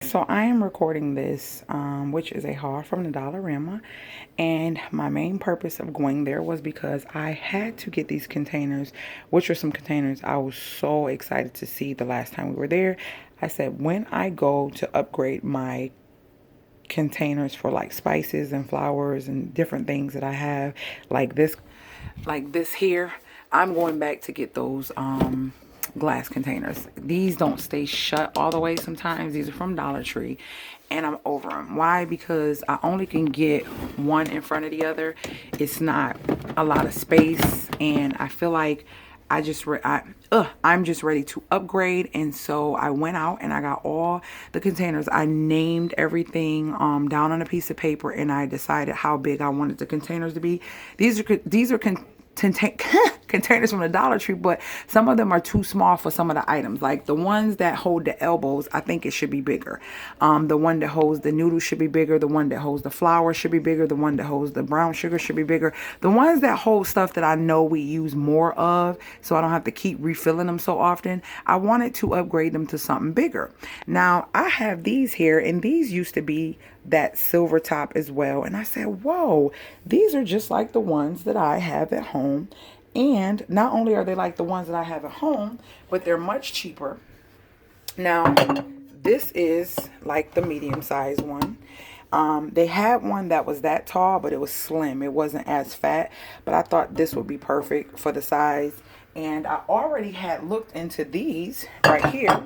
So I am recording this, which is a haul from the Dollarama, and my main purpose of going there was because I had to get these containers, which are some containers I was so excited to see the last time we were there. I said when I go to upgrade my containers for like spices and flowers and different things that I have, like this here, I'm going back to get those glass containers. These don't stay shut all the way sometimes. These are from Dollar Tree and I'm over them. Why? Because I only can get one in front of the other. It's not a lot of space, and I feel like I'm just ready to upgrade. And so I went out and I got all the containers. I named everything down on a piece of paper, and I decided how big I wanted the containers to be. These are containers from the Dollar Tree, but some of them are too small for some of the items. Like the ones that hold the elbows, I think it should be bigger. The one that holds the noodles should be bigger. The one that holds the flour should be bigger. The one that holds the brown sugar should be bigger. The ones that hold stuff that I know we use more of, so I don't have to keep refilling them so often, I wanted to upgrade them to something bigger. Now I have these here, and these used to be that silver top as well, and I said, whoa, these are just like the ones that I have at home. And not only are they like the ones that I have at home, but they're much cheaper. Now this is like the medium sized one. They had one that was that tall, but it was slim. It wasn't as fat, but I thought this would be perfect for the size. And I already had looked into these right here,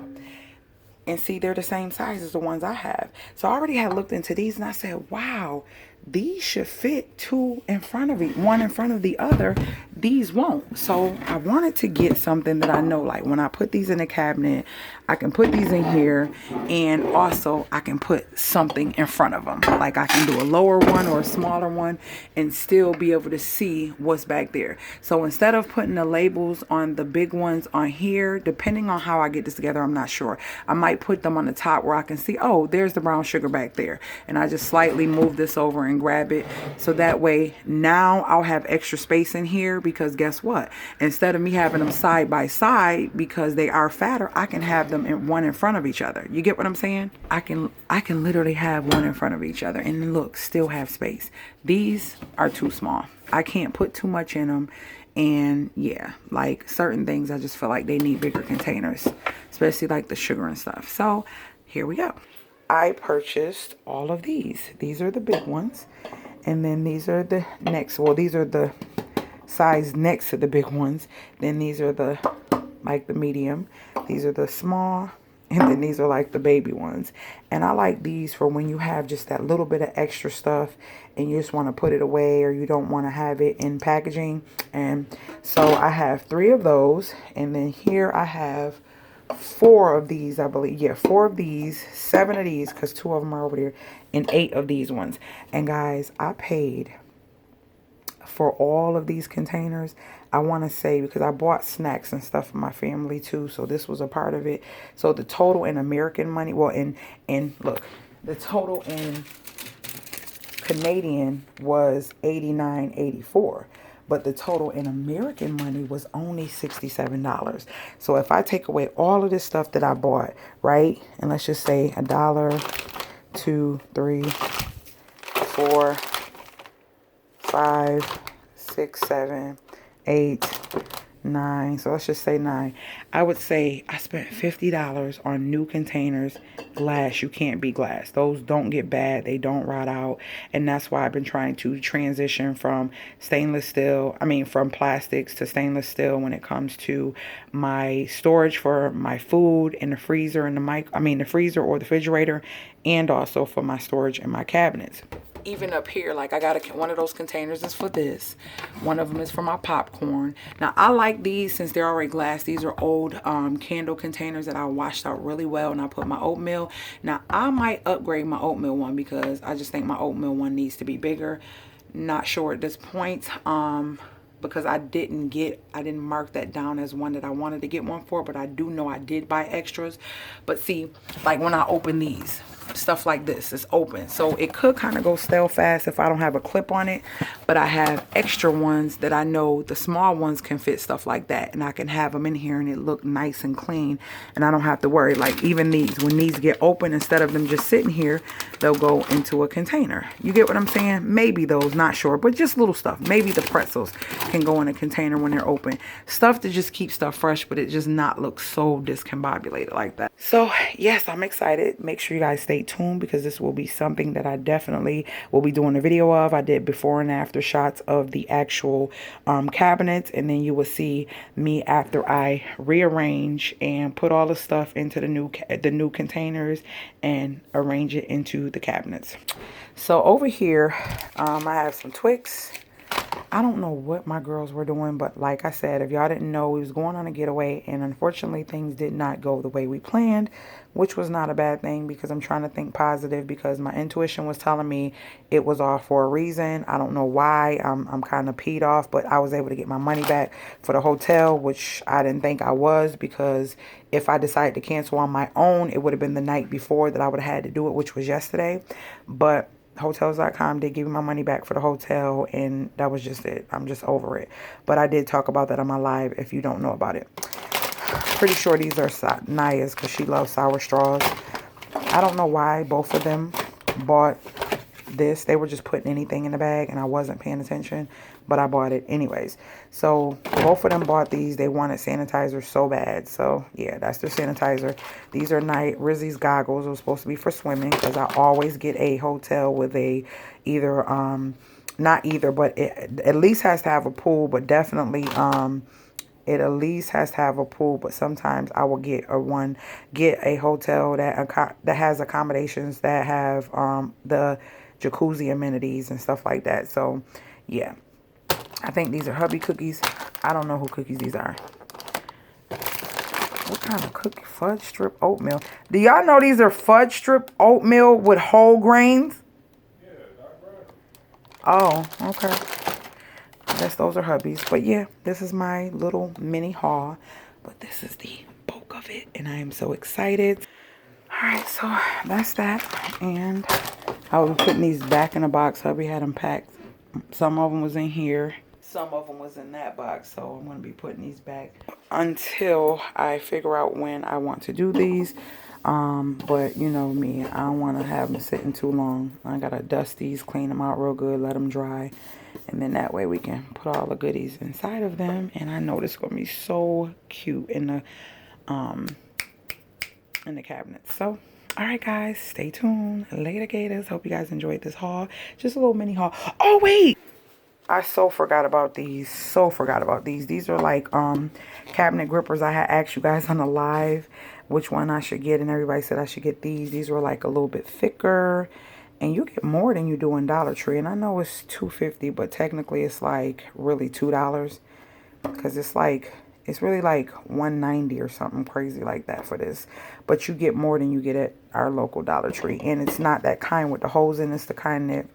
and see, they're the same size as the ones I have. So I already had looked into these, and I said, wow, these should fit two in front of each, one in front of the other. These won't. So I wanted to get something that I know, like when I put these in the cabinet, I can put these in here, and also I can put something in front of them. Like I can do a lower one or a smaller one and still be able to see what's back there. So instead of putting the labels on the big ones on here, depending on how I get this together, I'm not sure. I might put them on the top where I can see, oh, there's the brown sugar back there. And I just slightly move this over and grab it. So that way now I'll have extra space in here, because guess what? Instead of me having them side by side because they are fatter, I can have them in one in front of each other. You get what I'm saying? I can literally have one in front of each other and look, still have space. These are too small. I can't put too much in them. And yeah, like certain things, I just feel like they need bigger containers, especially like the sugar and stuff. So here we go. I purchased all of these. These are the big ones. And then these are the next. Well, these are the size next to the big ones. Then these are the, like the medium. These are the small. And then these are like the baby ones. And I like these for when you have just that little bit of extra stuff and you just want to put it away, or you don't want to have it in packaging. And so I have 3 of those. And then here I have 4 of these, I believe. Yeah, 4 of these, 7 of these, because 2 of them are over there, and 8 of these ones. And guys, I paid for all of these containers, I want to say, because I bought snacks and stuff for my family too, so this was a part of it. So the total in American money, well, in look, the total in Canadian was $89.84, but the total in American money was only $67. So if I take away all of this stuff that I bought, right, and let's just say $1, 2, 3, 4, 5, 6, 7, 8, 9. So let's just say 9. I would say I spent $50 on new containers. Glass, you can't beat glass. Those don't get bad. They don't rot out. And that's why I've been trying to transition from from plastics to stainless steel when it comes to my storage for my food in the freezer and the freezer or the refrigerator, and also for my storage in my cabinets. Even up here, like I got one of those containers is for this. One of them is for my popcorn. Now I like these since they're already glass. These are old candle containers that I washed out really well, and I put my oatmeal. Now I might upgrade my oatmeal one because I just think my oatmeal one needs to be bigger. Not sure at this point. Because I didn't mark that down as one that I wanted to get one for, but I do know I did buy extras. But see, like when I open these, stuff like this. It's open, so it could kind of go stale fast if I don't have a clip on it, but I have extra ones that I know the small ones can fit stuff like that, and I can have them in here and it look nice and clean, and I don't have to worry. Like even these, when these get open, instead of them just sitting here, they'll go into a container. You get what I'm saying? Maybe those, not sure, but just little stuff. Maybe the pretzels can go in a container when they're open. Stuff to just keep stuff fresh, but it just not look so discombobulated like that. So yes, I'm excited. Make sure you guys stay tuned, because this will be something that I definitely will be doing a video of. I did before and after shots of the actual cabinets, and then you will see me after I rearrange and put all the stuff into the new containers and arrange it into the cabinets. So over here, I have some Twix. I don't know what my girls were doing, but like I said, if y'all didn't know, we was going on a getaway, and unfortunately things did not go the way we planned, which was not a bad thing, because I'm trying to think positive, because my intuition was telling me it was all for a reason. I don't know why. I'm kind of peed off, but I was able to get my money back for the hotel, which I didn't think I was, because if I decided to cancel on my own, it would have been the night before that I would have had to do it, which was yesterday. But hotels.com did give me my money back for the hotel, and that was just it. I'm just over it. But I did talk about that on my live if you don't know about it. Pretty sure these are Naya's, because she loves sour straws. I don't know why both of them bought this. They were just putting anything in the bag, and I wasn't paying attention, but I bought it anyways. So both of them bought these. They wanted sanitizer so bad. So yeah, that's their sanitizer. These are RIZZY'S goggles. It was supposed to be for swimming, because I always get a hotel with a either not either, but it at least has to have a pool, but definitely it at least has to have a pool. But sometimes I will get a hotel that has accommodations that have the jacuzzi amenities and stuff like that. So yeah, I think these are hubby cookies. I don't know who cookies these are. What kind of cookie? Fudge strip oatmeal. Do y'all know these are fudge strip oatmeal with whole grains? Yeah, dark brown. Oh, okay. I guess those are hubbies. But yeah, this is my little mini haul. But this is the bulk of it, and I am so excited. Alright, so that's that. And I will be putting these back in a box. Hubby had them packed. Some of them was in here. Some of them was in that box. So I'm going to be putting these back until I figure out when I want to do these. But you know me, I don't want to have them sitting too long. I got to dust these, clean them out real good, let them dry. And then that way we can put all the goodies inside of them. And I know this is going to be so cute in the cabinet. So all right guys, stay tuned. Later gators. Hope you guys enjoyed this haul. Just a little mini haul. Oh wait, I so forgot about these. These are like cabinet grippers. I had asked you guys on the live which one I should get, and everybody said I should get these. These were like a little bit thicker, and you get more than you do in Dollar Tree. And I know it's $2.50, but technically it's like really $2, because it's really like $1.90 or something crazy like that for this. But you get more than you get at our local Dollar Tree. And it's not that kind with the holes in. It's the kind that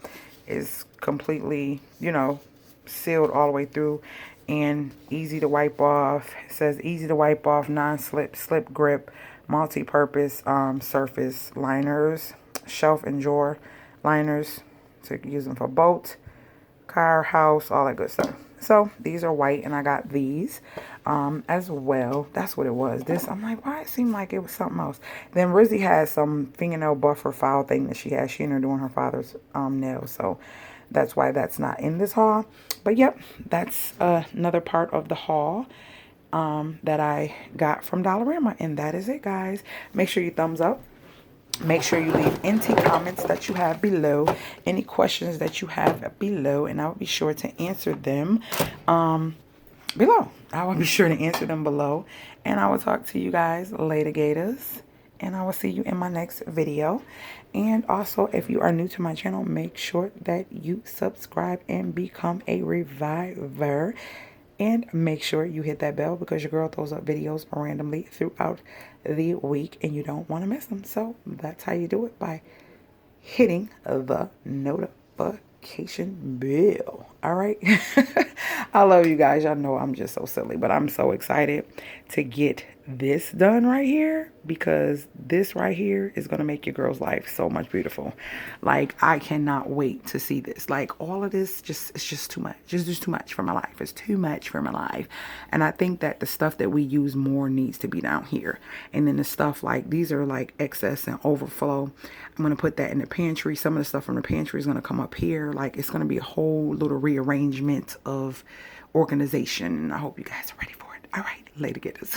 is completely, you know, sealed all the way through and easy to wipe off. It says easy to wipe off, non-slip, slip grip, multi-purpose surface liners, shelf and drawer liners. So you can use them for boat, car, house, all that good stuff. So these are white, and I got these as well. That's what it was. This, I'm like, why it seemed like it was something else. Then Rizzy has some fingernail buffer file thing that she has. She ended up doing her father's nails, so that's why that's not in this haul. But yep, that's another part of the haul that I got from Dollarama, and that is it, guys. Make sure you thumbs up. Make sure you leave any comments that you have below, any questions that you have below, and I will be sure to answer them below. I will be sure to answer them below, and I will talk to you guys later, gators, and I will see you in my next video. And also, if you are new to my channel, make sure that you subscribe and become a reviver. And make sure you hit that bell, because your girl throws up videos randomly throughout the week and you don't want to miss them. So that's how you do it, by hitting the notification bell. All right. I love you guys. Y'all know I'm just so silly, but I'm so excited to get this done right here, because this right here is going to make your girl's life so much beautiful. Like, I cannot wait to see this. Like, all of this it's just too much. Just too much for my life. It's too much for my life. And I think that the stuff that we use more needs to be down here. And then the stuff like, these are like excess and overflow. I'm going to put that in the pantry. Some of the stuff from the pantry is going to come up here. Like, it's going to be a whole little rearrangement of organization. And I hope you guys are ready for it. All right, later, getters.